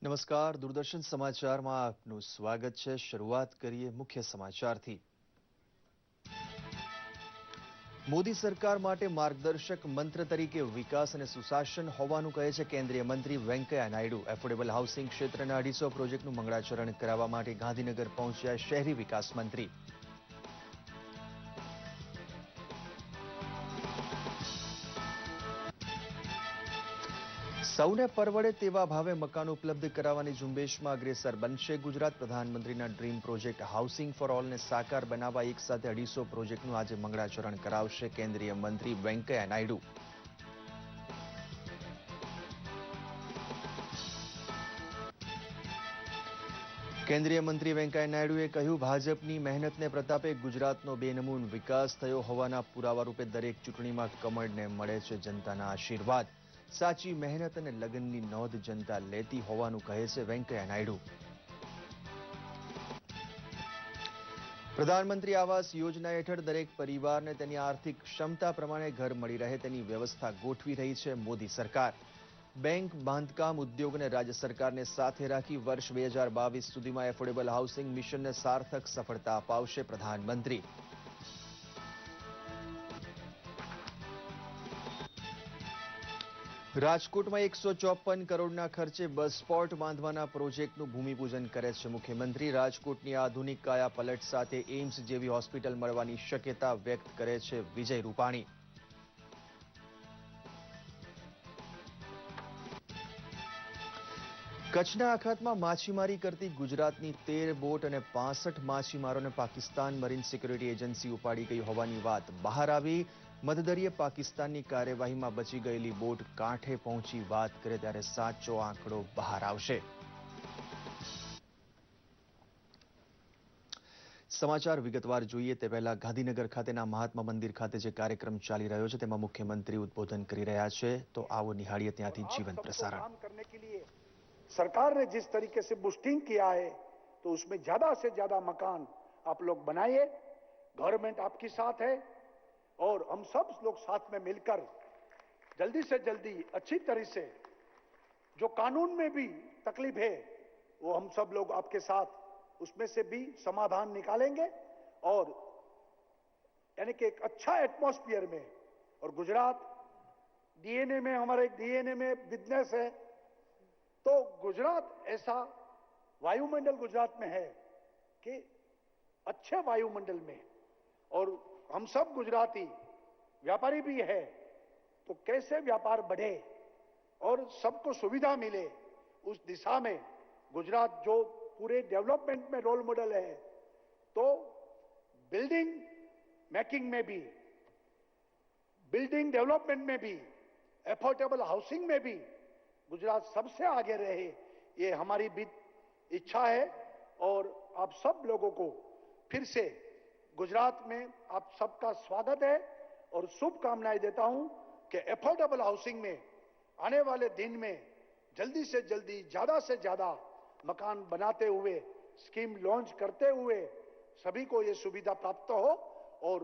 નમસ્કાર, દૂરદર્શન સમાચારમાં આપનું સ્વાગત છે। શરૂઆત કરીએ મુખ્ય સમાચારથી। મોદી સરકાર માટે માર્ગદર્શક મંત્ર તરીકે વિકાસ અને સુશાસન હોવાનું કહે છે કેન્દ્રીય મંત્રી વેંકૈયા નાયડુ। એફોર્ડેબલ હાઉસિંગ ક્ષેત્રના 250 પ્રોજેક્ટનું મંગળાચરણ કરાવવા માટે ગાંધીનગર પહોંચ્યા શહેરી વિકાસ મંત્રી। સૌને પરવડે તેવા ભાવે મકાન ઉપલબ્ધ કરાવવાની ઝુંબેશમાં અગ્રેસર બનશે ગુજરાત। પ્રધાનમંત્રીના ડ્રીમ પ્રોજેક્ટ હાઉસિંગ ફોર ઓલને સાકાર બનાવવા એક સાથે 250 પ્રોજેક્ટનું આજે મંગળાચરણ કરાવશે કેન્દ્રીય મંત્રી વેંકૈયા નાયડુ। કેન્દ્રીય મંત્રી વેંકૈયા નાયડુએ કહ્યું, ભાજપની મહેનતને પ્રતાપે ગુજરાતનો બેનમૂન વિકાસ થયો હોવાના પુરાવા રૂપે દરેક ચૂંટણીમાં કમળને મળે છે જનતાના આશીર્વાદ। સાચી મહેનત અને લગનની નોંધ જનતા લેતી હોવાનું કહે છે વેંકૈયા નાયડુ। પ્રધાનમંત્રી આવાસ યોજના હેઠળ દરેક પરિવારને તેની આર્થિક ક્ષમતા પ્રમાણે ઘર મળી રહે તેની વ્યવસ્થા ગોઠવી રહી છે મોદી સરકાર। બેંક, બાંધકામ ઉદ્યોગ અને રાજ્ય સરકારને સાથે રાખી વર્ષ 2022 સુધીમાં એફોર્ડેબલ હાઉસિંગ મિશનને સાર્થક સફળતા અપાવશે પ્રધાનમંત્રી। રાજકોટમાં 154 કરોડના ખર્ચે બસ સ્પોટ બાંધવાના પ્રોજેક્ટનું ભૂમિપૂજન કરે છે મુખ્યમંત્રી। રાજકોટની આધુનિક કાયાપલટ સાથે એઇમ્સ જેવી હોસ્પિટલ મળવાની શક્યતા વ્યક્ત કરે છે વિજય રૂપાણી। કચ્છના અખાતમાં માછીમારી કરતી ગુજરાતની 13 બોટ અને 65 માછીમારોને પાકિસ્તાન મરીન સિક્યુરિટી એજન્સી ઉપાડી ગઈ હોવાની વાત બહાર આવી। મધદરિયે પાકિસ્તાનની કાર્યવાહીમાં બચી ગયેલી બોટ કાંઠે પહોંચી વાત કરે ત્યારે સાચો આંકડો બહાર આવશે। સમાચાર વિગતવાર જોઈએ તે પહેલા ગાંધીનગર ખાતેના મહાત્મા મંદિર ખાતે જે કાર્યક્રમ ચાલી રહ્યો છે તેમાં મુખ્યમંત્રી ઉદ્બોધન કરી રહ્યા છે, તો આવો નિહાળીએ ત્યાંથી જીવંત પ્રસારણ। सरकार ने जिस तरीके से बूस्टिंग किया है तो उसमें ज्यादा से ज्यादा मकान आप लोग बनाइए। गवर्नमेंट आपके साथ है और हम सब लोग साथ में मिलकर जल्दी से जल्दी अच्छी तरह से जो कानून में भी तकलीफ है वो हम सब लोग आपके साथ उसमें से भी समाधान निकालेंगे और यानी कि एक अच्छा एटमॉस्फेयर में। और गुजरात डीएनए में हमारे डीएनए में बिजनेस है, तो गुजरात ऐसा वायुमंडल गुजरात में है कि अच्छे वायुमंडल में, और हम सब गुजराती व्यापारी भी है, तो कैसे व्यापार बढ़े और सबको सुविधा मिले उस दिशा में गुजरात जो पूरे डेवलपमेंट में रोल मॉडल है, तो बिल्डिंग मेकिंग में भी, बिल्डिंग डेवलपमेंट में भी, एफोर्डेबल हाउसिंग में भी गुजरात सबसे आगे रहे, ये हमारी भी इच्छा है। और आप सब लोगों को फिर से गुजरात में आप सबका स्वागत है और शुभकामनाएं देता हूं कि एफोर्डेबल हाउसिंग में आने वाले दिन में जल्दी से जल्दी ज्यादा से ज्यादा मकान बनाते हुए, स्कीम लॉन्च करते हुए सभी को ये सुविधा प्राप्त हो। और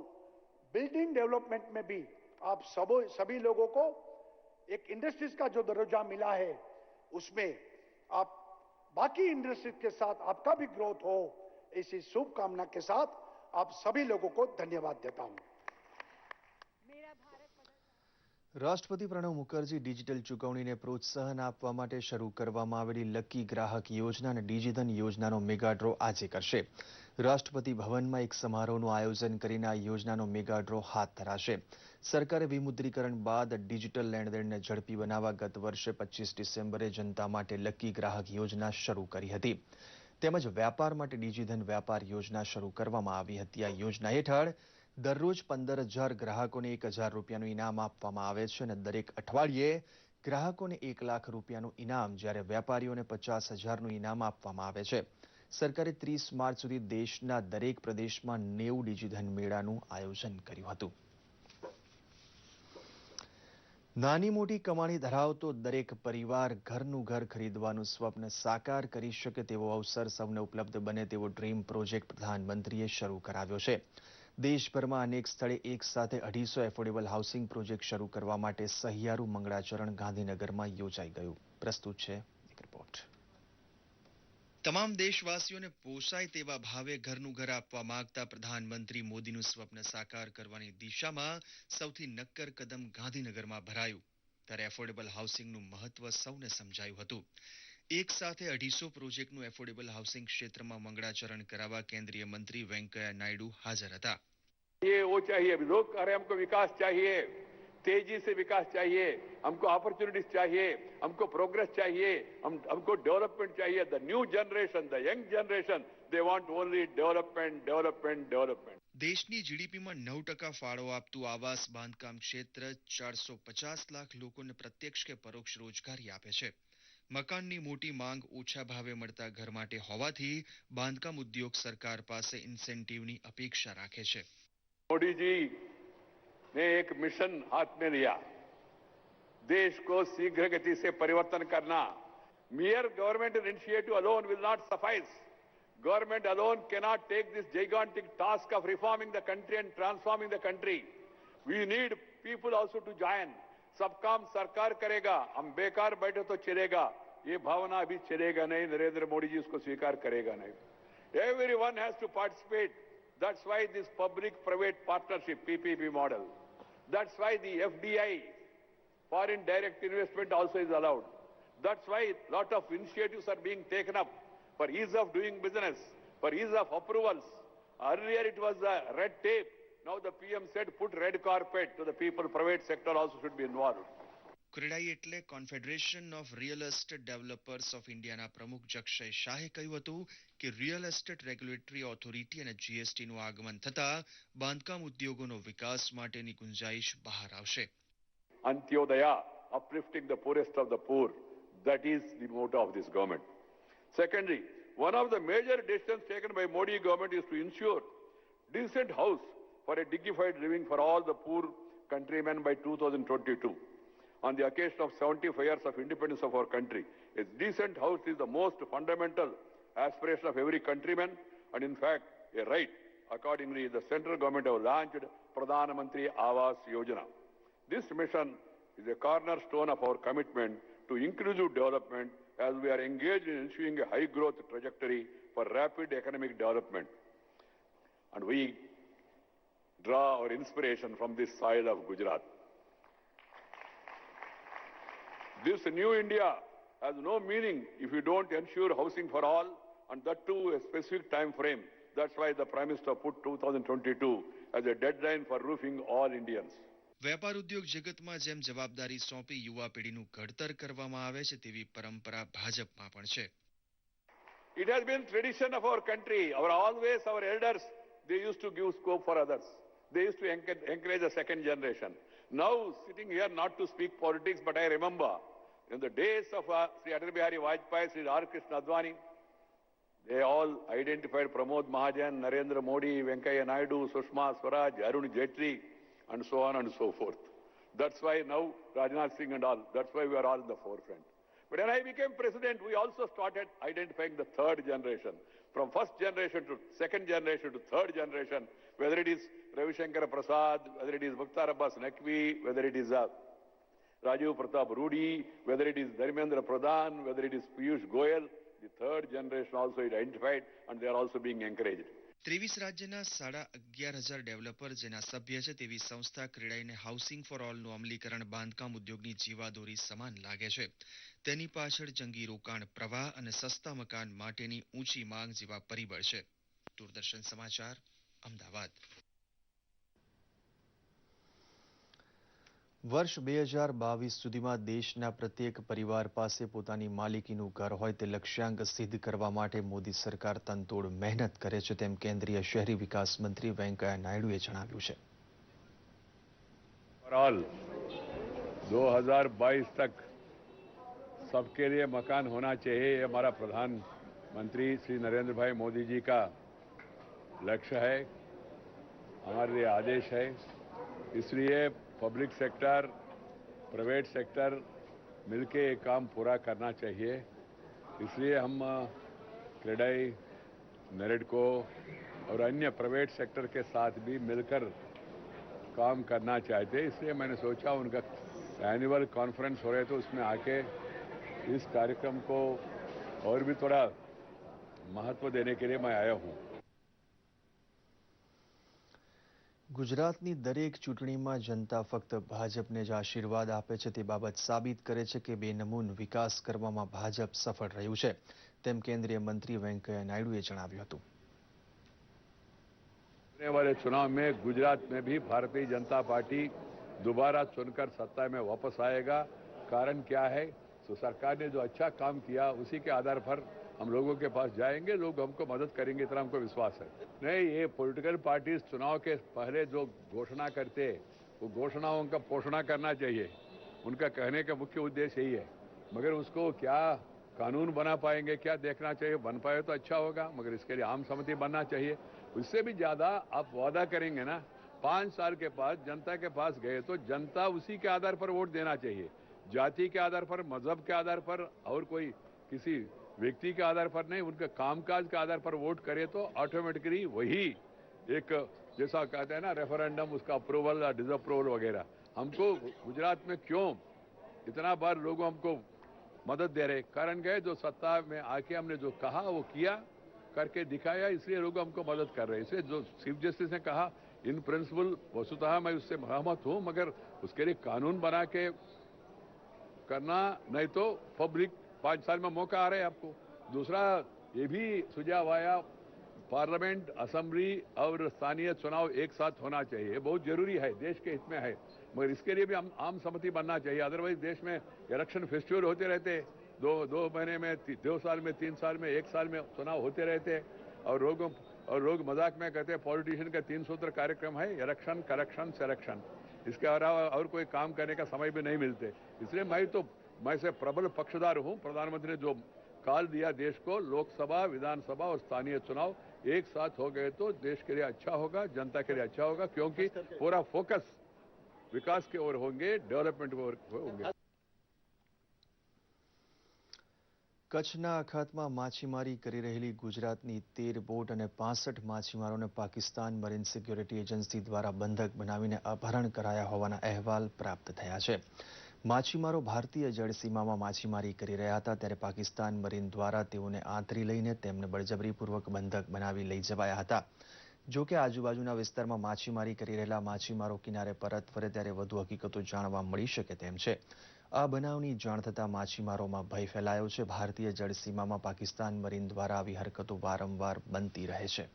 बिल्डिंग डेवलपमेंट में भी आप सभी लोगों को एक इंडस्ट्रीज का जो दर्जा मिला है उसमें आप बाकी इंडस्ट्रीज के साथ आपका भी ग्रोथ हो, ऐसी शुभकामना के साथ आप सभी लोगों को धन्यवाद देता हूं। રાષ્ટ્રપતિ પ્રણવ મુખર્જી ડિજિટલ ચૂકવણીને પ્રોત્સાહન આપવા માટે શરૂ કરવામાં આવેલી લકી ગ્રાહક યોજના અને ડિજિધન યોજનાનો મેગા ડ્રો આજે કરશે। રાષ્ટ્રપતિ ભવનમાં એક સમારોહનું આયોજન કરીને આ યોજનાનો મેગા ડ્રો હાથ ધરાશે। સરકારે વિમુદ્રીકરણ બાદ ડિજિટલ લેણદેણને ઝડપી બનાવવા ગત વર્ષે 25 ડિસેમ્બરે જનતા માટે લકી ગ્રાહક યોજના શરૂ કરી હતી। તેમજ વ્યાપાર માટે ડિજિધન વ્યાપાર યોજના શરૂ કરવામાં આવી હતી। આ યોજના હેઠળ દરરોજ 15,000 ગ્રાહકોને 1,000 રૂપિયાનું ઇનામ આપવામાં આવે છે અને દરેક અઠવાડિયે ગ્રાહકોને 1 લાખ રૂપિયાનું ઇનામ, જ્યારે વ્યાપારીઓને 50,000નું ઇનામ આપવામાં આવે છે। સરકારે 30 માર્ચ સુધી દેશના દરેક પ્રદેશમાં 90 ડિજિધન મેળાનું આયોજન કર્યું હતું। નાની મોટી કમાણી ધરાવતો દરેક પરિવાર ઘરનું ઘર ખરીદવાનું સ્વપ્ન સાકાર કરી શકે તેવો અવસર સૌને ઉપલબ્ધ બને તેવો ડ્રીમ પ્રોજેક્ટ પ્રધાનમંત્રીએ શરૂ કરાવ્યો છે। દેશભરમાં અનેક સ્થળે એક સાથે 250 એફોર્ડેબલ હાઉસિંગ પ્રોજેક્ટ શરૂ કરવા માટે સહિયારું મંગળાચરણ ગાંધીનગરમાં યોજાઈ ગયું। પ્રસ્તુત છે એક રિપોર્ટ। તમામ દેશવાસીઓને પોસાય તેવા ભાવે ઘરનું ઘર આપવા માંગતા પ્રધાનમંત્રી મોદીનું સ્વપ્ન સાકાર કરવાની દિશામાં સૌથી નક્કર કદમ ગાંધીનગરમાં ભરાયું. ત્યારે એફોર્ડેબલ હાઉસિંગનું મહત્વ સૌને સમજાયું હતું. એક સાથે 250 પ્રોજેક્ટનું એફોર્ડેબલ હાઉસિંગ ક્ષેત્રમાં મંગળાચરણ કરાવવા કેન્દ્રીય મંત્રી વેંકૈયા નાયડુ હાજર હતા. ये वो चाहिए, लोग कह रहे हैं हमको विकास चाहिए, तेजी से विकास चाहिए, हमको अपॉर्चुनिटीज चाहिए, हमको प्रोग्रेस चाहिए, हमको डेवलपमेंट चाहिए. The new generation, the young generation, they want only development, development, development. દેશની જીડીપીમાં 9% ફાળો આપતું આવાસ બાંધકામ ક્ષેત્ર 450 લાખ લોકોને પ્રત્યક્ષ કે પરોક્ષ રોજગારી આપે છે. મકાનની મોટી માંગ ઓછા ભાવે મળતા ઘર માટે હોવાથી બાંધકામ ઉદ્યોગ સરકાર પાસે ઇન્સેન્ટિવની અપેક્ષા રાખે છે. मोदी जी ने एक मिशन हाथ में लिया, देश को शीघ्र गति से परिवर्तन करना. Mere government initiative alone will not suffice. Government alone cannot take this gigantic task of reforming the country and transforming the country. We need people also to join. सब काम सरकार करेगा, हम बेकार बैठे तो चलेगा, ये भावना अभी चलेगा नहीं. नरेंद्र मोदी जी उसको स्वीकार करेगा नहीं. Everyone has to participate. That's why this public-private partnership, PPP model. That's why the FDI, foreign direct investment, also is allowed. That's why a lot of initiatives are being taken up for ease of doing business, for ease of approvals. Earlier it was red tape. Now the PM said put red carpet to the people. Private sector also should be involved. CREDAI એટલે confederation of real estate developers of ઇન્ડિયાના પ્રમુખ જક્ષય શાહે કહ્યું હતું કે real estate regulatory authority અને જીએસટીનું આગમન થતા બાંધકામ ઉદ્યોગોનો વિકાસ માટેની ગુંજાઈશ બહાર આવશે. Antyodaya, uplifting the poorest of the poor. That is the motto of this government. Secondly, one of the major decisions taken by Modi government is to ensure decent house for a dignified living for all the poor countrymen by 2022. On the occasion of 75 years of independence of our country, a decent house is the most fundamental aspiration of every countryman and in fact a right. Accordingly, the central government have launched Pradhan Mantri Awas Yojana. This mission is a cornerstone of our commitment to inclusive development as we are engaged in ensuring a high growth trajectory for rapid economic development. And we draw our inspiration from this soil of Gujarat. This new India has no meaning if you don't ensure housing for all, and that too a specific time frame. That's why the Prime Minister put 2022 as a deadline for roofing all Indians. વેપાર ઉદ્યોગ જગતમાં જેમ જવાબદારી સોંપી યુવા પેઢીનું ઘડતર કરવામાં આવે છે તેવી પરંપરા ભાજપમાં પણ છે. It has been tradition of our country. Our elders, they used to give scope for others. They used to encourage the second generation. Now, sitting here not to speak politics, but I remember in the days of Sri Atal Bihari Vajpayee, Sri R. Krishna Advani, they all identified Pramod Mahajan, Narendra Modi, Venkaiah Naidu, Sushma Swaraj, Arun Jaitley, and so on and so forth. That's why now Rajnath Singh and all, that's why we are all in the forefront. But when I became president, we also started identifying the third generation. From first generation to second generation to third generation, whether it is Ravi Shankar Prasad, whether it is Mukhtar Abbas Naqvi, whether it is Rajiv Pratap Rudy, whether it is Dharmendra Pradhan, whether it is Piyush Goyal, the third generation also identified and they are also being encouraged. 23 રાજ્યના 11,500 developer જેના સભ્ય છે તેવી સંસ્થા ક્રેડાઈને housing four ઓલનું અમલીકરણ બાંધકામ ઉદ્યોગની જીવાદોરી સમાન લાગે છે. તેની પાછળ જંગી રોકાણ પ્રવાહ અને સસ્તા મકાન માટેની ઊંચી માંગ જેવા પરિબળ છે. દૂરદર્શન સમાચાર, અમદાવાદ. વર્ષ 2022 સુધીમાં દેશના પ્રત્યેક પરિવાર પાસે પોતાની માલિકીનું ઘર હોય તે લક્ષ્યાંક સિદ્ધ કરવા માટે મોદી સરકાર તનતોડ મહેનત કરે છે તેમ કેન્દ્રીય શહેરી વિકાસ મંત્રી વેંકૈયા નાયડુએ જણાવ્યું છે. ओवरऑल 2022 तक सबके लिए मकान होना चाहिए, ये हमारा प्रधानमंत्री श्री नरेंद्र भाई मोदी जी का लक्ष्य है, हमारे लिए आदेश है. इसलिए पब्लिक सेक्टर, प्राइवेट सेक्टर मिलके ये काम पूरा करना चाहिए. इसलिए हम क्रेडाई, नेरेडको और अन्य प्राइवेट सेक्टर के साथ भी मिलकर काम करना चाहते हैं. इसलिए मैंने सोचा उनका एनुअल कॉन्फ्रेंस हो रहे तो उसमें आके इस कार्यक्रम को और भी थोड़ा महत्व देने के लिए मैं आया हूं। ગુજરાતની દરેક ચૂંટણીમાં જનતા ફક્ત ભાજપને જ આશીર્વાદ આપે છે તે બાબત સાબિત કરે છે કે બેનમૂન વિકાસ કરવામાં ભાજપ સફળ રહ્યું છે તેમ કેન્દ્રીય મંત્રી વેંકૈયા નાયડુએ જણાવ્યું હતું। आने वाले चुनाव में गुजरात में भी भारतीय जनता पार्टी दोबारा चुनकर सत्ता में वापस आएगा। कारण क्या है? तो सरकार ने जो अच्छा काम किया उसी के आधार पर हम लोगों के पास जाएंगे, लोग हमको मदद करेंगे, इतना हमको विश्वास है। नहीं, ये पॉलिटिकल पार्टीज चुनाव के पहले जो घोषणा करते वो घोषणाओं का पोषण करना चाहिए, उनका कहने का मुख्य उद्देश्य यही है। मगर उसको क्या कानून बना पाएंगे, क्या देखना चाहिए, बन पाए तो अच्छा होगा, मगर इसके लिए आम सहमति बनना चाहिए। उससे भी ज्यादा आप वादा करेंगे ना, 5 साल के बाद जनता के पास गए तो जनता उसी के आधार पर वोट देना चाहिए। जाति के आधार पर, मजहब के आधार पर और कोई किसी व्यक्ति के आधार पर नहीं, उनके कामकाज के आधार पर वोट करे तो ऑटोमेटिकली वही एक जैसा कहते हैं ना रेफरेंडम, उसका अप्रूवल या डिसअप्रूवल वगैरह। हमको गुजरात में क्यों इतना बार लोग हमको मदद दे रहे? कारण क्या है? जो सत्ता में आके हमने जो कहा वो किया, करके दिखाया, इसलिए लोग हमको मदद कर रहे हैं। इसलिए जो चीफ जस्टिस ने कहा इन प्रिंसिपल वस्तुतः मैं उससे सहमत हूं, मगर उसके लिए कानून बना के करना, नहीं तो पब्लिक 5 साल में मौका आ रहा है आपको। दूसरा ये भी सुझाव आया, पार्लियामेंट, असेंबली और स्थानीय चुनाव एक साथ होना चाहिए, ये बहुत जरूरी है, देश के हित में है, मगर इसके लिए भी हम आम सहमति बनना चाहिए। अदरवाइज देश में इलेक्शन फेस्टिवल होते रहते हैं, दो महीने में, 2 साल में, 3 साल में, 1 साल में चुनाव होते रहते हैं, और लोग मजाक में कहते हैं पॉलिटिशियन का 3 सूत्र कार्यक्रम है, इलेक्शन, करेक्शन, सिलेक्शन। इसके अलावा और कोई काम करने का समय भी नहीं मिलते। इसलिए मैं से प्रबल पक्षधर हूं। प्रधानमंत्री ने जो काल दिया देश को, लोकसभा, विधानसभा और स्थानीय चुनाव एक साथ हो गए तो देश के लिए अच्छा होगा, जनता के लिए अच्छा होगा, क्योंकि पूरा फोकस विकास की ओर होंगे, डेवलपमेंट की ओर होंगे। કચ્છના અખાતમાં માછીમારી કરી રહેલી ગુજરાતની 13 બોટ અને 65 માછીમારોને પાકિસ્તાન મરીન સિક્યોરિટી એજન્સી દ્વારા બંધક બનાવીને અપહરણ કરાયા હોવાના અહેવાલ પ્રાપ્ત થયા છે। માછીમારો ભારતીય જળસીમામાં માછીમારી કરી રહ્યા હતા ત્યારે પાકિસ્તાન મરીન દ્વારા તેઓને આંતરી લઈને તેમને બળજબરીપૂર્વક બંધક બનાવી લઈ જવાયા હતા। જો કે આજુબાજુના વિસ્તારમાં માછીમારી કરી રહેલા માછીમારો કિનારે પરત ફરે ત્યારે વધુ હકીકતો જાણવા મળી શકે તેમ છે। આ બનાવની જાણ થતાં માછીમારોમાં ભય ફેલાયો છે। ભારતીય જળસીમામાં પાકિસ્તાન મરીન દ્વારા આવી હરકતો વારંવાર બનતી રહે છે।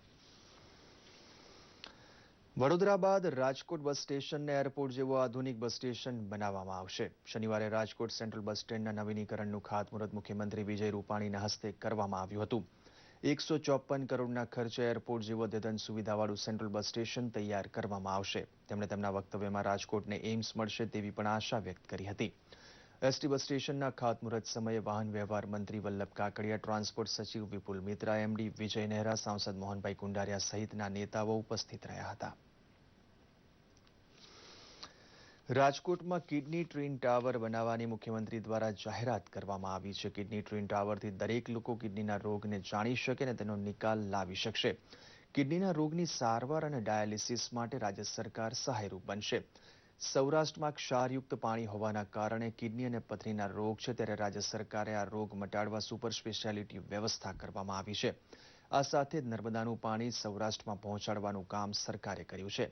વડોદરા બાદ રાજકોટ બસ સ્ટેશનને એરપોર્ટ જેવો આધુનિક બસ સ્ટેશન બનાવવામાં આવશે। શનિવારે રાજકોટ સેન્ટ્રલ બસ સ્ટેન્ડના નવીનીકરણનું ખાતમુહૂર્ત મુખ્યમંત્રી વિજય રૂપાણીના હસ્તે કરવામાં આવ્યું હતું। 154 કરોડના ખર્ચે એરપોર્ટ જેવો અદ્યતન સુવિધાવાળું સેન્ટ્રલ બસ સ્ટેશન તૈયાર કરવામાં આવશે। તેમણે તેમના વક્તવ્યમાં રાજકોટને એમ્સ મળશે તેવી પણ આશા વ્યક્ત કરી હતી। એસટી બસ સ્ટેશનના ખાતમુહૂર્ત સમયે વાહન વ્યવહાર મંત્રી વલ્લભ કાકડિયા, ટ્રાન્સપોર્ટ સચિવ વિપુલ મિત્રા, એમડી વિજય નેહરા, સાંસદ મોહનભાઈ કુંડારિયા સહિતના નેતાઓ ઉપસ્થિત રહ્યા હતા। રાજકોટમાં કિડની ટ્વિન ટાવર બનાવવાની મુખ્યમંત્રી દ્વારા જાહેરાત કરવામાં આવી છે। કિડની ટ્વિન ટાવરથી દરેક લોકો કિડનીના રોગને જાણી શકે અને તેનો નિકાલ લાવી શકશે। કિડનીના રોગની સારવાર અને ડાયાલિસિસ માટે રાજ્ય સરકાર સહાયરૂપ બનશે। સૌરાષ્ટ્રમાં ક્ષારયુક્ત પાણી હોવાના કારણે કિડની અને પથરીના રોગ છે ત્યારે રાજ્ય સરકારે આ રોગ મટાડવા સુપર સ્પેશિયાલિટી વ્યવસ્થા કરવામાં આવી છે। આ સાથે જ નર્મદાનું પાણી સૌરાષ્ટ્રમાં પહોંચાડવાનું કામ સરકારે કર્યું છે।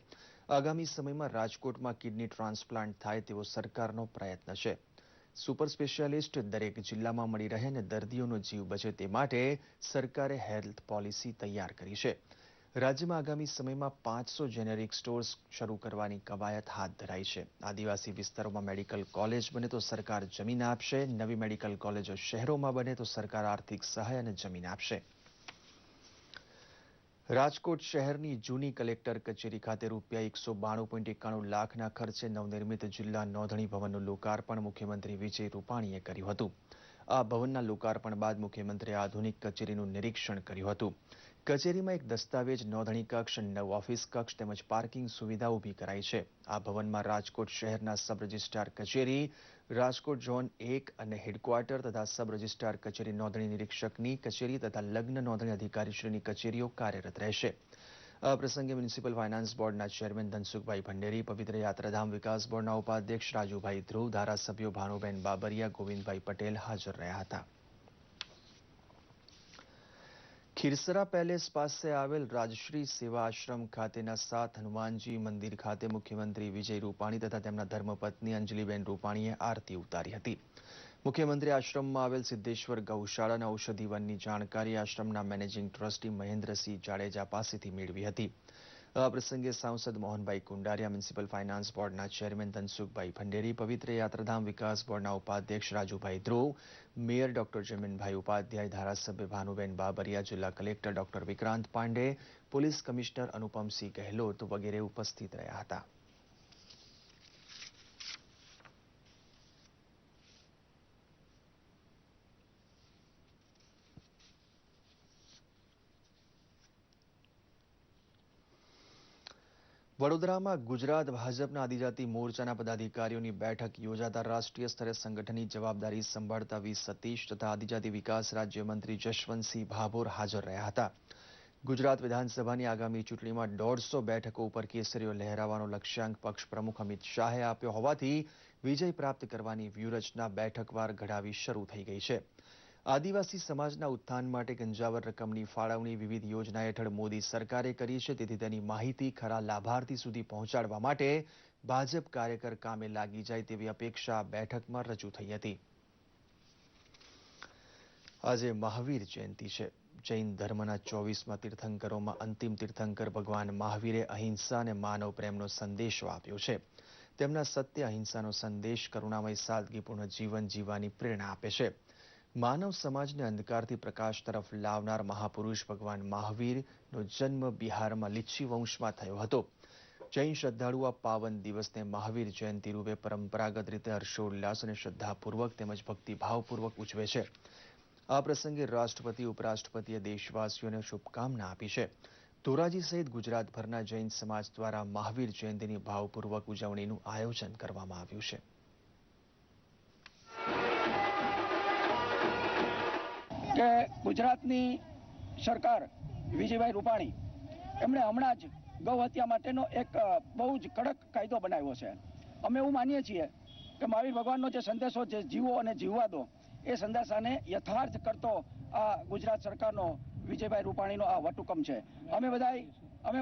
આગામી સમયમાં રાજકોટમાં કિડની ટ્રાન્સપ્લાન્ટ થાય તેવો સરકારનો પ્રયત્ન છે। સુપર સ્પેશિયાલિસ્ટ દરેક જિલ્લામાં મળી રહે અને દર્દીઓનો જીવ બચે તે માટે સરકારે હેલ્થ પોલિસી તૈયાર કરી છે। રાજ્યમાં આગામી સમયમાં 500 જેનેરિક સ્ટોર્સ શરૂ કરવાની કવાયત હાથ ધરાઈ છે। આદિવાસી વિસ્તારોમાં મેડિકલ કોલેજ બને તો સરકાર જમીન આપશે। નવી મેડિકલ કોલેજો શહેરોમાં બને તો સરકાર આર્થિક સહાય અને જમીન આપશે। રાજકોટ શહેરની જૂની કલેક્ટર કચેરી ખાતે ₹192.91 લાખના ખર્ચે નવનિર્મિત જિલ્લા નોંધણી ભવનનું લોકાર્પણ મુખ્યમંત્રી વિજય રૂપાણીએ કર્યું હતું। આ ભવનના લોકાર્પણ બાદ મુખ્યમંત્રીએ આધુનિક કચેરીનું નિરીક્ષણ કર્યું હતું। કચેરીમાં એક દસ્તાવેજ નોંધણી કક્ષ, 9 ઓફિસ કક્ષ તેમજ પાર્કિંગ સુવિધા ઊભી કરાઈ છે। આ ભવનમાં રાજકોટ શહેરના સબ રજિસ્ટ્રાર કચેરી, રાજકોટ ઝોન 1 અને હેડક્વાર્ટર તથા સબ રજિસ્ટ્રાર કચેરી, નોંધણી નિરીક્ષકની કચેરી તથા લગ્ન નોંધણી અધિકારીશ્રીની કચેરીઓ કાર્યરત રહેશે। આ પ્રસંગે મ્યુનિસિપલ ફાઇનાન્સ બોર્ડના ચેરમેન ધનસુખભાઈ ભંડેરી, પવિત્ર યાત્રાધામ વિકાસ બોર્ડના ઉપાધ્યક્ષ રાજુભાઈ ધ્રુવ, ધારાસભ્યો ભાનુબેન બાબરિયા, ગોવિંદભાઈ પટેલ હાજર રહ્યા હતા। ખીરસરા પેલેસ પાસે આવેલ રાજશ્રી સેવા આશ્રમ ખાતેના 7 હનુમાનજી મંદિર ખાતે મુખ્યમંત્રી વિજય રૂપાણી તથા તેમના ધર્મપત્ની અંજલિબેન રૂપાણીએ આરતી ઉતારી હતી. મુખ્યમંત્રી આશ્રમમાં આવેલ સિદ્ધેશ્વર ગૌશાળાના ઔષધિ વનની જાણકારી આશ્રમના મેનેજિંગ ટ્રસ્ટી મહેન્દ્રસિંહ જાડેજા પાસેથી મેળવી હતી. આ પ્રસંગે સાંસદ મોહનભાઈ કુંડારિયા, મ્યુનિસિપલ ફાઇનાન્સ બોર્ડના ચેરમેન ધનસુખભાઈ ભંડેરી, પવિત્ર યાત્રાધામ વિકાસ બોર્ડના ઉપાધ્યક્ષ રાજુભાઈ ધ્રુવ, મેયર ડોક્ટર જમીનભાઈ ઉપાધ્યાય, ધારાસભ્ય ભાનુબેન બાબરિયા, જિલ્લા collector doctor Vikrant Pandey, police commissioner Anupamsinh Gehlot વગેરે ઉપસ્થિત રહ્યા હતા. વડોદરામાં ગુજરાત ભાજપના આદિજાતિ મોરચાના પદાધિકારીઓની બેઠક યોજાતા રાષ્ટ્રીય સ્તરે સંગઠનની જવાબદારી સંભાળતા વી સતીશ તથા આદિજાતિ વિકાસ રાજ્યમંત્રી જશવંતસિંહ ભાભોર હાજર રહ્યા હતા. ગુજરાત વિધાનસભાની આગામી ચૂંટણીમાં 150 બેઠકો ઉપર કેસરીઓ લહેરાવવાનો લક્ષ્યાંક પક્ષ પ્રમુખ અમિત શાહે આપ્યો હોવાથી વિજય પ્રાપ્ત કરવાની વ્યૂહરચના બેઠકવાર ઘડાવી શરૂ થઈ ગઈ છે. આદિવાસી સમાજના ઉત્થાન માટે ગંજાવર રકમની ફાળવણી વિવિધ યોજના હેઠળ મોદી સરકારે કરી છે, તેથી તેની માહિતી ખરા લાભાર્થી સુધી પહોંચાડવા માટે ભાજપ કાર્યકર કામે લાગી જાય તેવી અપેક્ષા આ બેઠકમાં રજૂ થઈ હતી. આજે મહાવીર જયંતિ છે. જૈન ધર્મના 24મા તીર્થંકરોમાં અંતિમ તીર્થંકર ભગવાન મહાવીરે અહિંસા અને માનવ પ્રેમનો સંદેશો આપ્યો છે. તેમના સત્ય અહિંસાનો સંદેશ કરુણામય સાદગીપૂર્ણ જીવન જીવવાની પ્રેરણા આપે છે. માનવ સમાજને અંધકારથી પ્રકાશ તરફ લાવનાર મહાપુરુષ ભગવાન મહાવીરનો જન્મ બિહારમાં લીચ્છી વંશમાં થયો હતો. જૈન શ્રદ્ધાળુઓ આ પાવન દિવસને મહાવીર જયંતિ રૂપે પરંપરાગત રીતે હર્ષોલ્લાસ અને શ્રદ્ધાપૂર્વક તેમજ ભક્તિભાવપૂર્વક ઉજવે છે. આ પ્રસંગે રાષ્ટ્રપતિ, ઉપરાષ્ટ્રપતિએ દેશવાસીઓને શુભકામના આપી છે. ધોરાજી સહિત ગુજરાતભરના જૈન સમાજ દ્વારા મહાવીર જયંતિની ભાવપૂર્વક ઉજવણીનું આયોજન કરવામાં આવ્યું છે. કે ગુજરાતની સરકાર વિજયભાઈ રૂપાણી એમણે હમણાં જ ગૌ હત્યા માટેનો એક બહુ જ કડક કાયદો બનાવ્યો છે. અમે એવું માનીએ છીએ કે મહાવીર ભગવાનનો જે સંદેશો છે જીવો અને જીવવા દો, એ સંદેશાને યથાર્થ કરતો આ ગુજરાત સરકારનો વિજયભાઈ રૂપાણીનો આ વટહુકમ છે. અમે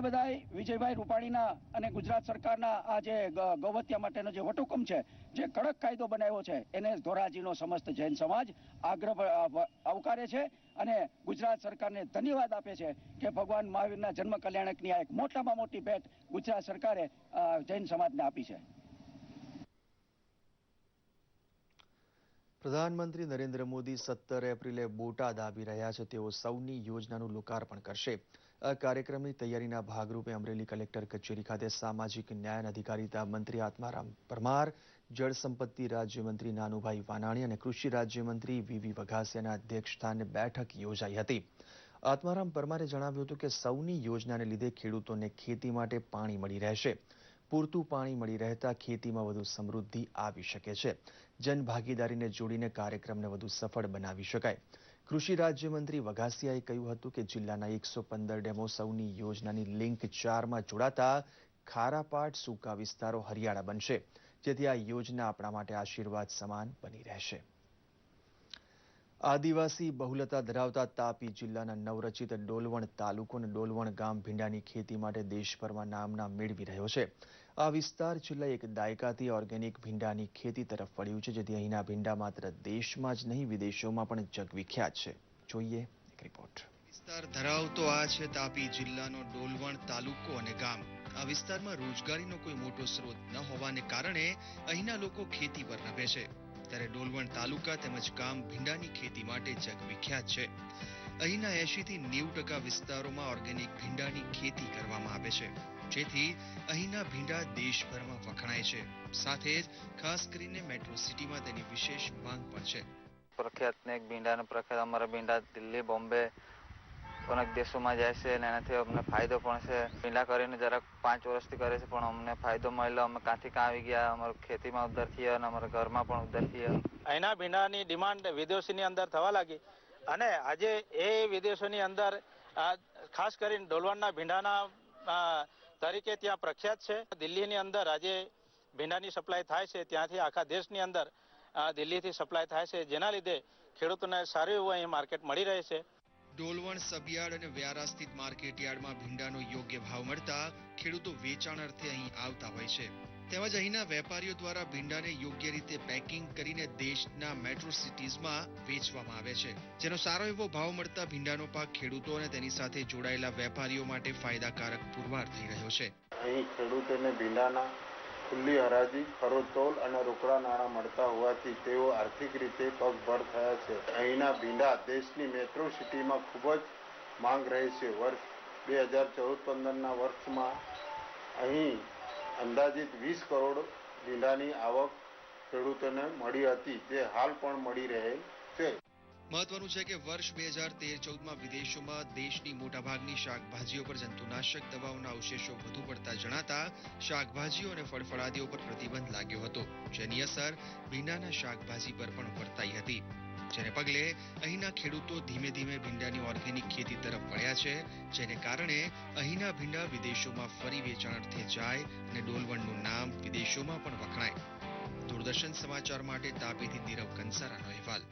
બધાય વિજયભાઈ રૂપાણીના અને ગુજરાત સરકારના આ જે ગૌ હત્યા માટેનો જે વટહુકમ છે, જે કડક કાયદો બનાવ્યો છે, એને ધોરાજીનો સમસ્ત જૈન સમાજ આવકારે છે અને ગુજરાત સરકારને ધન્યવાદ આપે છે કે ભગવાન મહાવીરના જન્મ કલ્યાણકની આ એક મોટામાં મોટી ભેટ ગુજરાત સરકારે જૈન સમાજને આપી છે. પ્રધાનમંત્રી નરેન્દ્ર મોદી 17 એપ્રિલે બોટાદ આવી રહ્યા છે. તેઓ સૌની યોજનાનું લોકાર્પણ કરશે. આ કાર્યક્રમની તૈયારીના ભાગરૂપે અમરેલી કલેક્ટર કચેરી ખાતે સામાજિક ન્યાય અને અધિકારીતા મંત્રી આત્મારામ પરમાર, જળ સંપત્તિ રાજ્યમંત્રી નાનુભાઈ વાનાણી અને કૃષિ રાજ્યમંત્રી વી વઘાસિયાના અધ્યક્ષસ્થાને બેઠક યોજાઈ હતી. આત્મારામ પરમારે જણાવ્યું હતું કે સૌની યોજનાને લીધે ખેડૂતોને ખેતી માટે પાણી મળી રહેશે. પૂરતું પાણી મળી રહેતા ખેતીમાં વધુ સમૃદ્ધિ આવી શકે છે. જનભાગીદારીને જોડીને કાર્યક્રમને વધુ સફળ બનાવી શકાય. કૃષિ રાજ્યમંત્રી વઘાસિયાએ કહ્યું હતું કે જિલ્લાના 115 ડેમો સૌની યોજનાની લિંક 4માં જોડાતા ખારાપાટ સૂકા વિસ્તારો હરિયાળા બનશે, જેથી આ યોજના આપણા માટે આશીર્વાદ સમાન બની રહેશે. આદિવાસી બહુલતા ધરાવતા તાપી જિલ્લાના નવરચિત ડોલવણ તાલુકો અને ડોલવણ ગામ ભીંડાની ખેતી માટે દેશભરમાં નામના મેળવી રહ્યો છે. આ વિસ્તાર છેલ્લા એક દાયકાથી ઓર્ગેનિક ભીંડાની ખેતી તરફ વળ્યું છે, જેથી અહીંના ભીંડા માત્ર દેશમાં જ નહીં વિદેશોમાં પણ જગવિખ્યાત છે. જોઈએ એક રિપોર્ટ. વિસ્તાર ધરાવતો આ છે તાપી જિલ્લાનો ડોલવણ તાલુકો અને ગામ. આ વિસ્તારમાં રોજગારીનો કોઈ મોટો સ્ત્રોત ન હોવાને કારણે અહીંના લોકો ખેતી પર નભે છે. ત્યારે ડોલવણ તાલુકા તેમજ ગામ ભીંડાની ખેતી માટે જગવિખ્યાત છે. અહીંના 80 થી 90% વિસ્તારોમાં ઓર્ગેનિક ભીંડાની ખેતી કરવામાં આવે છે, જેથી અહીંના ભીંડા દેશભરમાં વખણાય છે. સાથે જ ખાસ કરીને મેટ્રો સિટીમાં તેની વિશેષ માંગ પણ છે. પ્રખ્યાત ને ભીંડાનો પ્રખ્યાત અમારા ભીંડા દિલ્હી, બોમ્બે અનેક દેશોમાં જાય છે અને એનાથી અમને ફાયદો પણ છે. ભીંડા કરીને જરાક 5 વર્ષથી કરે છે પણ અમને ફાયદો મળ્યો. અમે કાંથી કાં આવી ગયા, અમારું ખેતીમાં ઉદ્ધાર થયા અને અમારા ઘરમાં પણ ઉદ્ધાર થયા. અહીંના ભીંડાની ડિમાન્ડ વિદેશોની અંદર થવા લાગી અને આજે એ વિદેશોની અંદર ખાસ કરીને ડોલવણના ભીંડાના તરીકે ત્યાં પ્રખ્યાત છે. દિલ્હીની અંદર આજે ભીંડાની સપ્લાય થાય છે, ત્યાંથી આખા દેશની અંદર દિલ્હીથી સપ્લાય થાય છે, જેના લીધે ખેડૂતોને સારું એવું અહીં માર્કેટ મળી રહે છે. ડોલવણ, સબયાર્ડ અને વ્યારા સ્થિત માર્કેટયાર્ડમાં ભીંડાનો યોગ્ય ભાવ મળતા ખેડૂતો વેચાણ અર્થે અહીં આવતા હોય છે. તેમજ અહીંના વેપારીઓ દ્વારા ભીંડાને યોગ્ય રીતે પેકિંગ કરીને દેશના મેટ્રો સિટીઝમાં વેચવામાં આવે છે, જેનો સારો એવો ભાવ મળતા ભીંડાનો પાક ખેડૂતો અને તેની સાથે જોડાયેલા વેપારીઓ માટે ફાયદાકારક પુરવાર થઈ રહ્યો છે. અહીં ખેડૂતોને ભીંડાના ખુલ્લી હરાજી, ખરોતોલ અને રોકડા નાણાં મળતા હોવાથી તેઓ આર્થિક રીતે પગભર થયા છે. અહીંના ભીંડા દેશની મેટ્રો સિટીમાં ખૂબ જ માંગ રહે છે. વર્ષ 2014-15ના વર્ષમાં અહીં અંદાજિત 20 કરોડ ભીંડાની આવક ખેડૂતોને મળી હતી, જે હાલ પણ મળી રહે છે. મહત્વનું છે કે વર્ષ 2013-14માં વિદેશોમાં દેશની મોટાભાગની શાકભાજીઓ પર જંતુનાશક દવાઓના અવશેષો વધુ પડતા જણાતા શાકભાજીઓ અને ફળફળાદીઓ પર પ્રતિબંધ લાગ્યો હતો, જેની અસર ભીંડાના શાકભાજી પર પણ વર્તાઈ હતી. જેને પગલે અહીંના ખેડૂતો ધીમે ધીમે ભીંડાની ઓર્ગેનિક ખેતી તરફ વળ્યા છે, જેને કારણે અહીંના ભીંડા વિદેશોમાં ફરી વેચાણ અર્થે જાય અને ડોલવણનું નામ વિદેશોમાં પણ વખણાય. દૂરદર્શન સમાચાર માટે તાપીથી નીરવ કંસારાનો અહેવાલ.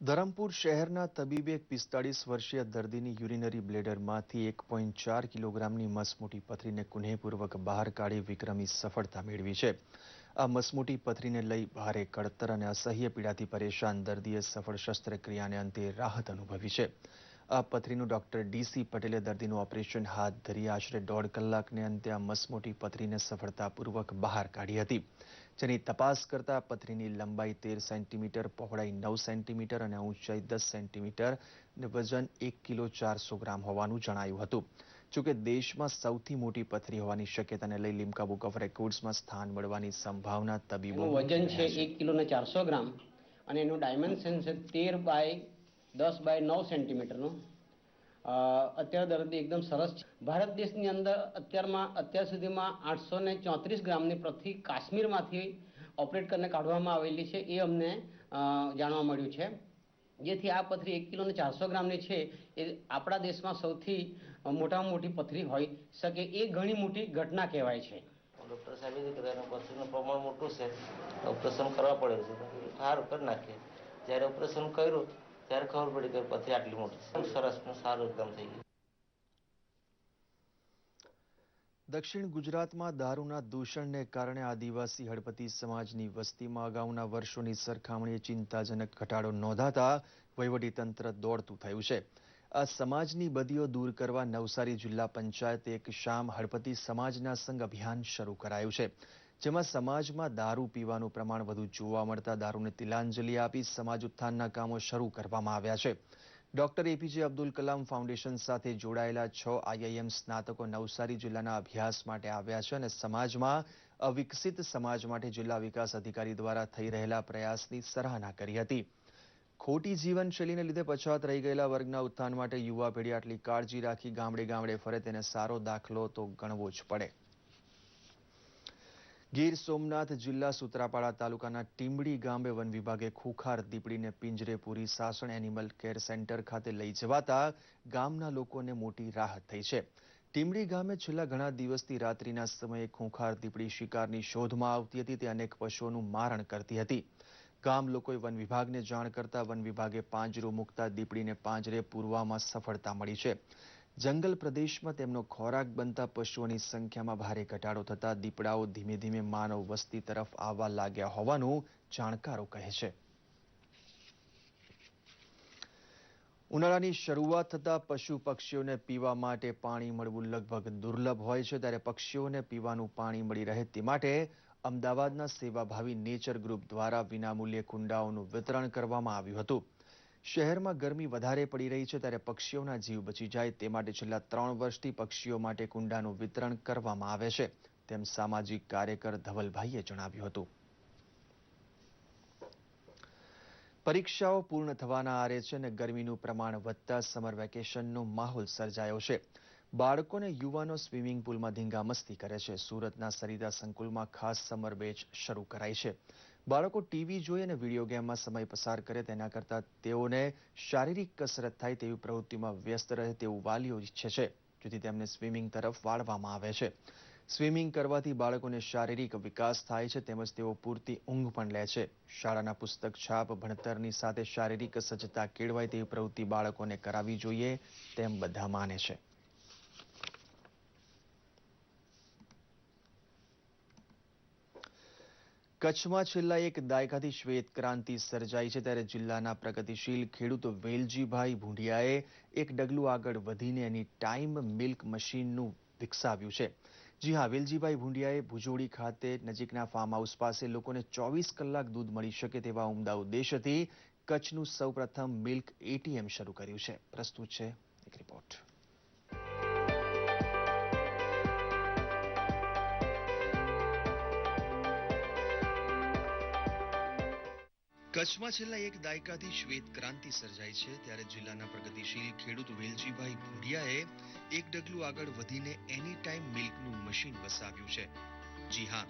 ધરમપુર શહેરના તબીબે એક 45 વર્ષીય દર્દીની યુરિનરી બ્લેડરમાંથી 1.4 કિલોગ્રામની મસમોટી પથરીને કુનેહપૂર્વક બહાર કાઢી વિક્રમી સફળતા મેળવી છે. આ મસમોટી પથરીને લઈ ભારે કળતર અને અસહ્ય પીડાથી પરેશાન દર્દીએ સફળ શસ્ત્રક્રિયાને અંતે રાહત અનુભવી છે. આ પથરીનું ડોક્ટર ડીસી પટેલે દર્દીનું ઓપરેશન હાથ ધરી આશરે 1.5 કલાકને અંતે આ મસમોટી પથરીને સફળતાપૂર્વક બહાર કાઢી હતી, જેની તપાસ કરતા પથરીની લંબાઈ 13 સેન્ટીમીટર, પહોળાઈ 9 સેન્ટીમીટર અને ઊંચાઈ 10 સેન્ટીમીટર અને વજન 1 કિલો 400 ગ્રામ હોવાનું જણાયું હતું. જોકે દેશમાં સૌથી મોટી પથરી હોવાની શક્યતાને લઈ લિમ્કા બુક ઓફ રેકોર્ડ્સમાં સ્થાન મળવાની સંભાવના તબીબો વજન છે 1 કિલો 400 ગ્રામ અને એનું ડાયમેન્શન છે 13 બાય 10 બાય 9 સેન્ટીમીટરનું. અત્યારે દર્દી એકદમ સરસ છે. ભારત દેશની અંદર અત્યાર સુધીમાં 834 ગ્રામની પથરી કાશ્મીરમાંથી ઓપરેટ કરીને કાઢવામાં આવેલી છે, એ અમને જાણવા મળ્યું છે. જેથી આ પથરી 1 કિલો 400 ગ્રામની છે, એ આપણા દેશમાં સૌથી મોટામાં મોટી પથરી હોઈ શકે, એ ઘણી મોટી ઘટના કહેવાય છે. ડૉક્ટર સાહેબે કીધું કે પથરીનું પ્રમાણ મોટું છે, ઓપરેશન કરવા પડે છે. સારું કરી નાખીએ. જ્યારે ઓપરેશન કર્યું ત્યારે ખબર પડી કે પથરી આટલી મોટી છે. સરસ સારું એકદમ થઈ ગયું. દક્ષિણ ગુજરાતમાં દારૂના દૂષણને કારણે આદિવાસી હળપતિ સમાજની વસ્તીમાં અગાઉના વર્ષોની સરખામણીએ ચિંતાજનક ઘટાડો નોંધાતા વહીવટીતંત્ર દોડતું થયું છે. આ સમાજની બદીઓ દૂર કરવા નવસારી જિલ્લા પંચાયતે એક શામ હળપતિ સમાજના સંઘ અભિયાન શરૂ કરાયું છે, જેમાં સમાજમાં દારૂ પીવાનું પ્રમાણ વધુ જોવા મળતા દારૂને તિલાંજલિ આપી સમાજ ઉત્થાનના કામો શરૂ કરવામાં આવ્યા છે. Doctor APJ Abdul Kalam foundation સાથે જોડાયેલા 6 IIM સ્નાતકો નવસારી જિલ્લાના અભ્યાસ માટે આવ્યા છે અને સમાજમાં અવિકસિત સમાજ માટે જિલ્લા વિકાસ અધિકારી દ્વારા થઈ રહેલા પ્રયાસની સરાહના કરી હતી. ખોટી જીવનશૈલીને લીધે પછાત રહી ગયેલા વર્ગના ઉત્થાન માટે યુવા પેઢી આટલી કાળજી રાખી ગામડે ગામડે ફરે તેને સારો દાખલો તો ગણવો જ પડે. ગીર સોમનાથ જિલ્લા સુત્રાપાડા તાલુકાના ટીમડી ગામે વન વિભાગે ખુખાર દીપડીને પિંજરે પૂરી સાસણ એનિમલ કેર સેન્ટર ખાતે લઈ જવાતા ગામના લોકોને મોટી રાહત થઈ છે. ટીમડી ગામે છેલ્લા ઘણા દિવસથી રાત્રિના સમયે ખુખાર દીપડી શિકારની શોધમાં આવતી હતી, તે અનેક પશુઓનું મારણ કરતી હતી. ગામ લોકોએ વન વિભાગને જાણ કરતા વન વિભાગે પાંજરું મૂકતા દીપડીને પાંજરે પૂરવામાં સફળતા મળી છે. જંગલ પ્રદેશમાં તેમનો ખોરાક બનતા પશુઓની સંખ્યામાં ભારે ઘટાડો થતા દીપડાઓ ધીમે ધીમે માનવ વસ્તી તરફ આવવા લાગ્યા હોવાનું જાણકારો કહે છે. ઉનાળાની શરૂઆત થતા પશુ પક્ષીઓને પીવા માટે પાણી મળવું લગભગ દુર્લભ હોય છે, ત્યારે પક્ષીઓને પીવાનું પાણી મળી રહે તે માટે અમદાવાદના સેવાભાવી નેચર ગ્રુપ દ્વારા વિનામૂલ્યે કુંડાઓનું વિતરણ કરવામાં આવ્યું હતું. શહેરમાં ગરમી વધારે પડી રહી છે, ત્યારે પક્ષીઓના જીવ બચી જાય તે માટે છેલ્લા 3 વર્ષથી પક્ષીઓ માટે કુંડાનું વિતરણ કરવામાં આવે છે, તેમ સામાજિક કાર્યકર ધવલભાઈએ જણાવ્યું હતું. પરીક્ષાઓ પૂર્ણ થવાના આરે છે અને ગરમીનું પ્રમાણ વધતા સમર વેકેશનનો માહોલ સર્જાયો છે. બાળકો અને યુવાનો સ્વિમિંગ પુલમાં ધીંગામસ્તી કરે છે. સુરતના સરિતા સંકુલમાં ખાસ સમર બેચ શરૂ કરાઈ છે. બાળકો ટીવી જોઈ અને વિડીયો ગેમમાં સમય પસાર કરે તેના કરતાં તેઓને શારીરિક કસરત થાય તેવી પ્રવૃત્તિમાં વ્યસ્ત રહે તેવું વાલીઓ ઈચ્છે છે, જેથી તેમને સ્વિમિંગ તરફ વાળવામાં આવે છે. સ્વિમિંગ કરવાથી બાળકોને શારીરિક વિકાસ થાય છે તેમજ તેઓ પૂરતી ઊંઘ પણ લે છે. શાળાના પુસ્તક છાપ ભણતરની સાથે શારીરિક સજ્જતા કેળવાય તેવી પ્રવૃત્તિ બાળકોને કરાવવી જોઈએ તેમ બધા માને છે. કચ્છમાં છેલ્લા એક દાયકાથી શ્વેત ક્રાંતિ સર્જાઈ છે ત્યારે જિલ્લાના પ્રગતિશીલ ખેડૂત વેલજીભાઈ ભુંડિયાએ એક ડગલું આગળ વધીને એની ટાઈમ મિલ્ક મશીનનું વિકસાવ્યું છે. જી હા, વેલજીભાઈ ભુંડિયાએ ભુજોડી ખાતે નજીકના ફાર્મ હાઉસ પાસે લોકોને 24 કલાક દૂધ મળી શકે તેવા ઉમદા ઉદ્દેશથી કચ્છનું સૌપ્રથમ મિલ્ક એટીએમ શરૂ કર્યું છે. પ્રસ્તુત છે એક રિપોર્ટ. કચ્છમાં છેલ્લા એક દાયકાથી શ્વેત ક્રાંતિ સર્જાઈ છે ત્યારે જિલ્લાના પ્રગતિશીલ ખેડૂત વેલજીભાઈ ભુંડિયાએ એક ડગલું આગળ વધીને એની ટાઈમ મિલ્કનું મશીન વસાવ્યું છે. જી હા,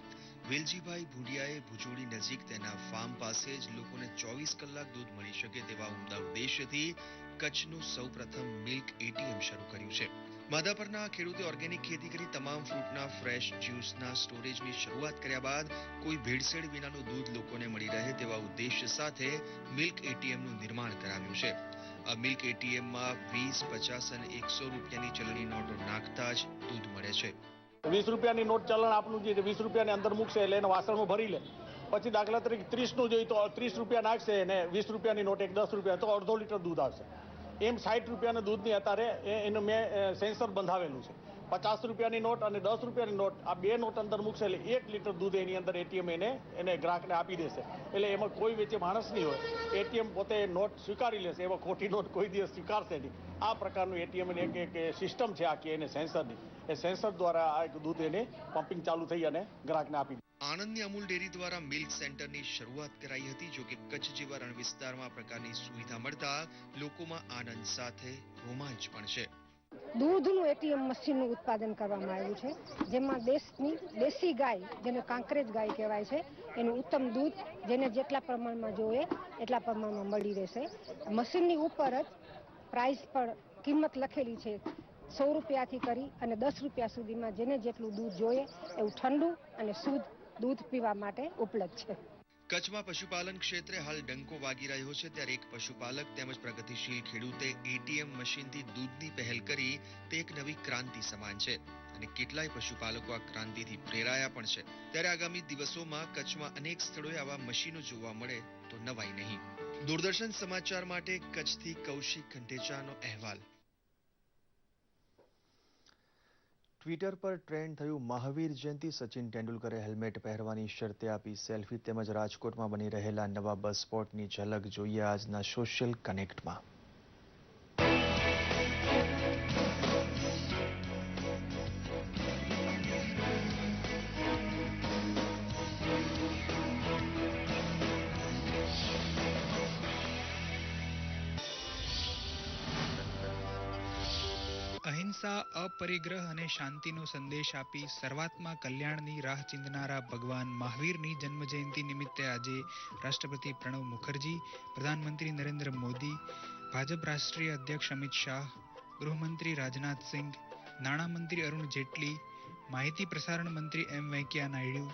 વેલજીભાઈ ભુંડિયાએ ભુજોડી નજીક તેના ફાર્મ પાસે જ લોકોને 24 કલાક દૂધ મળી શકે તેવા ઉમદા ઉદ્દેશ્યથી કચ્છનું સૌપ્રથમ મિલ્ક એટીએમ શરૂ કર્યું છે. માધાપરના ખેડૂતે ઓર્ગેનિક ખેતી કરી તમામ ફ્રૂટના ફ્રેશ જ્યુસના સ્ટોરેજની શરૂઆત કર્યા બાદ કોઈ ભેળસેળ વિનાનું દૂધ લોકોને મળી રહે તેવા ઉદ્દેશ્ય સાથે મિલ્ક એટીએમનું નિર્માણ કરાવ્યું છે. આ મિલ્ક એટીએમમાં 20, 50 અને 100 રૂપિયાની ચલણી નોટો નાખતા જ દૂધ મળે છે. 20 રૂપિયાની નોટ ચલણ આપનું જે 20 રૂપિયાની અંદર મૂકશે એટલે એને વાસણમાં ભરી લે. પછી દાખલા તરીકે 30 નું જોઈએ તો 30 રૂપિયા નાખશે અને 20 રૂપિયાની નોટ એક 10 રૂપિયા તો અડધો લીટર દૂધ આવશે. એમ 60 રૂપિયાના દૂધની અત્યારે એનું મેં સેન્સર બંધાવેલું છે. 50 રૂપિયાની નોટ અને 10 રૂપિયાની નોટ આ બે નોટ અંદર મૂકશે એટલે 1 લીટર દૂધ એની અંદર એટીએમ એને ગ્રાહકને આપી દેશે. એટલે એમાં કોઈ વચ્ચે માણસ નહીં હોય. એટીએમ પોતે નોટ સ્વીકારી લેશે. એમાં ખોટી નોટ કોઈ દિવસ સ્વીકારશે નહીં. આ પ્રકારનું એટીએમ એક સિસ્ટમ છે આખી એને સેન્સરની. એ સેન્સર દ્વારા આ દૂધ એને પમ્પિંગ ચાલુ થઈ અને ગ્રાહકને આપી દે. આણંદની અમૂલ ડેરી દ્વારા મિલ્ક સેન્ટરની શરૂઆત કરાઈ હતી. જો કે કચ્છ જેવા રણ વિસ્તારમાં આ પ્રકારની સુવિધા મળતા લોકોમાં આનંદ સાથે રોમાંચ પણ છે. દૂધનું એટીએમ મશીનનું ઉત્પાદન કરવામાં આવ્યું છે, જેમાં દેશની દેશી ગાય, જેને કાંકરેજ ગાય કહેવાય છે, એનું ઉત્તમ દૂધ જેને જેટલા પ્રમાણમાં જોઈએ એટલા પ્રમાણમાં મળી રહેશે. મશીનની ઉપર જ પ્રાઇસ પર કિંમત લખેલી છે 100 રૂપિયાથી કરી અને 10 રૂપિયા સુધીમાં જેને જેટલું દૂધ જોઈએ એવું ઠંડુ અને શુદ્ધ દૂધ પીવા માટે ઉપલબ્ધ છે. કચ્છમાં પશુપાલન ક્ષેત્રે હાલ ડંકો વાગી રહ્યો છે ત્યારે એક પશુપાલક તેમજ પ્રગતિશીલ ખેડૂતે એટીએમ મશીનથી દૂધની પહેલ કરી તે એક નવી ક્રાંતિ સમાન છે અને કેટલાય પશુપાલકો આ ક્રાંતિથી પ્રેરાયા પણ છે. ત્યારે આગામી દિવસોમાં કચ્છમાં અનેક સ્થળોએ આવા મશીનો જોવા મળે તો નવાઈ નહીં. દૂરદર્શન સમાચાર માટે કચ્છથી કૌશિક ખંડેચાનો અહેવાલ. ટ્વિટર પર ટ્રેન્ડ થયું મહાવીર જયંતિ. સચિન તેંડુલકરે હેલ્મેટ પહેરવાની શરતે આપી સેલ્ફી તેમજ રાજકોટમાં બની રહેલા નવા બસ સ્પોટની ઝલક જોઈએ આજના સોશિયલ કનેક્ટમાં. અહિંસા, અપરિગ્રહ અને શાંતિનો સંદેશ આપી સર્વાત્મા કલ્યાણની રાહ ચીંધનારા ભગવાન મહાવીરની જન્મજયંતિ નિમિત્તે આજે રાષ્ટ્રપતિ પ્રણવ મુખર્જી, પ્રધાનમંત્રી નરેન્દ્ર મોદી, ભાજપ રાષ્ટ્રીય અધ્યક્ષ અમિત શાહ, ગૃહમંત્રી રાજનાથ સિંહ, નાણામંત્રી અરુણ જેટલી, માહિતી પ્રસારણ મંત્રી એમ વેંકૈયા નાયડુ,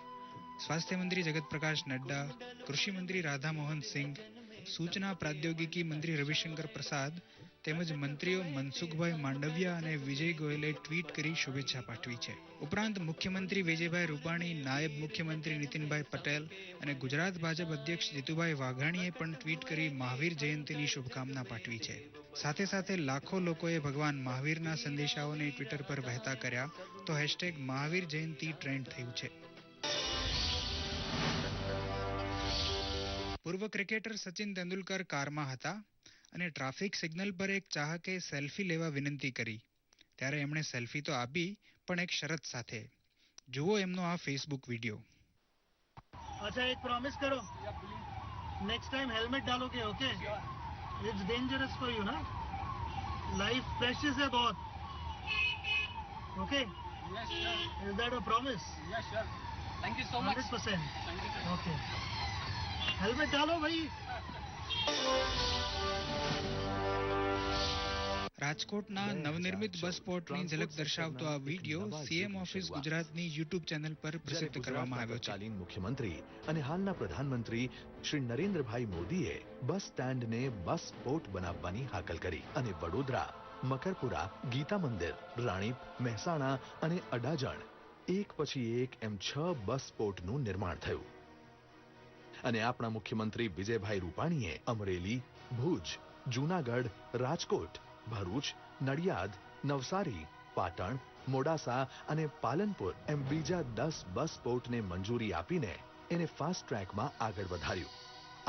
સ્વાસ્થ્ય મંત્રી જગત પ્રકાશ નડ્ડા, કૃષિ મંત્રી રાધા મોહન સિંહ, સૂચના પ્રાદ્યોગિકી મંત્રી રવિશંકર પ્રસાદ તેમજ મંત્રીઓ મનસુખભાઈ માંડવિયા અને વિજય ગોયલે ટ્વીટ કરી શુભેચ્છા પાઠવી છે. ઉપરાંત મુખ્યમંત્રી વિજયભાઈ રૂપાણી, નાયબ મુખ્યમંત્રી નીતિનભાઈ પટેલ અને ગુજરાત ભાજપ અધ્યક્ષ જીતુભાઈ વાઘાણીએ પણ ટ્વીટ કરી મહાવીર જયંતિની શુભકામના પાઠવી છે. સાથે સાથે લાખો લોકોએ ભગવાન મહાવીરના સંદેશાઓને ટ્વિટર પર વહેતા કર્યા તો #મહાવીર જયંતિ ટ્રેન્ડ થયું છે. પૂર્વ ક્રિકેટર સચિન તેંડુલકર કારમાં હતા અને ટ્રાફિક સિગ્નલ પર એક ચાહકે સેલ્ફી લેવા વિનંતી કરી ત્યારે એમણે સેલ્ફી તો આપી પણ એક શરત સાથે. જુઓ એમનો આ ફેસબુક વિડિયો. अच्छा एक प्रॉमिस करो, नेक्स्ट टाइम हेलमेट डालोगे, okay? It's dangerous for you ना, लाइफ प्रेशियस है बहुत, okay? Yes sir. Is that a promise? Yes sir. Thank you so much. 100%. Okay, helmet डालो भाई. રાજકોટના નવનિર્મિત બસ પોર્ટની ઝલક દર્શાવતો આ વિડીયો સીએમ ઓફિસ ગુજરાતની યુટ્યુબ ચેનલ પર પ્રસિદ્ધ કરવામાં આવ્યો છે. તત્કાલીન મુખ્યમંત્રી અને હાલના પ્રધાનમંત્રી શ્રી નરેન્દ્રભાઈ મોદીએ બસ સ્ટેન્ડને બસ પોર્ટ બનાવવાની હાકલ કરી અને વડોદરા, મકરપુરા, ગીતા મંદિર, રાણીપ, મહેસાણા અને અડાજણ એક પછી એક એમ 6 બસ પોર્ટનું નિર્માણ થયું. અને આપણા મુખ્યમંત્રી વિજયભાઈ રૂપાણીએ અમરેલી, ભુજ, જૂનાગઢ, રાજકોટ, ભરૂચ, નડિયાદ, નવસારી, પાટણ, મોડાસા અને પાલનપુર એમ બીજા 10 બસ પોર્ટને મંજૂરી આપીને એને ફાસ્ટ ટ્રેકમાં આગળ વધાર્યું.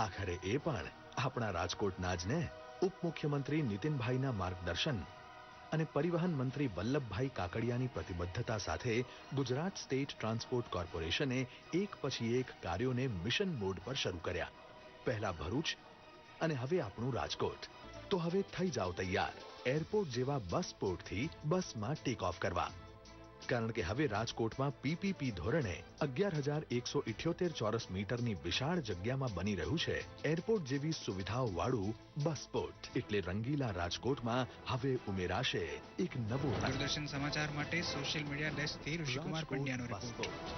આખરે એ પણ આપણા રાજકોટના જ ને ઉપમુખ્યમંત્રી નીતિનભાઈના માર્ગદર્શન અને પરિવહન મંત્રી વલ્લભભાઈ કાકડિયાની પ્રતિબદ્ધતા સાથે ગુજરાત સ્ટેટ ટ્રાન્સપોર્ટ કોર્પોરેશને એક પછી એક કાર્યોને મિશન મોડ પર શરૂ કર્યા. પહેલા ભરૂચ અને હવે આપણું રાજકોટ. તો હવે થઈ જાઓ તૈયાર એરપોર્ટ જેવા બસ પોર્ટથી બસમાં ટેક ઓફ કરવા. કારણ કે હવે રાજકોટમાં પીપીપી ધોરણે 11,178 ચોરસ મીટરની વિશાળ જગ્યામાં બની રહ્યું છે એરપોર્ટ જેવી સુવિધાઓ વાળું બસ પોર્ટ. એટલે રંગીલા રાજકોટમાં હવે ઉમેરાશે એક નવો. દૂરદર્શન સમાચાર માટે સોશિયલ મીડિયા ડેસ્કથી ઋષિકુમાર પંડ્યાનો રિપોર્ટ.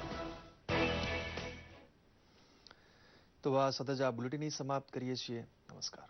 તો આ સાથે જ આ બુલેટિન સમાપ્ત કરીએ છીએ. નમસ્કાર.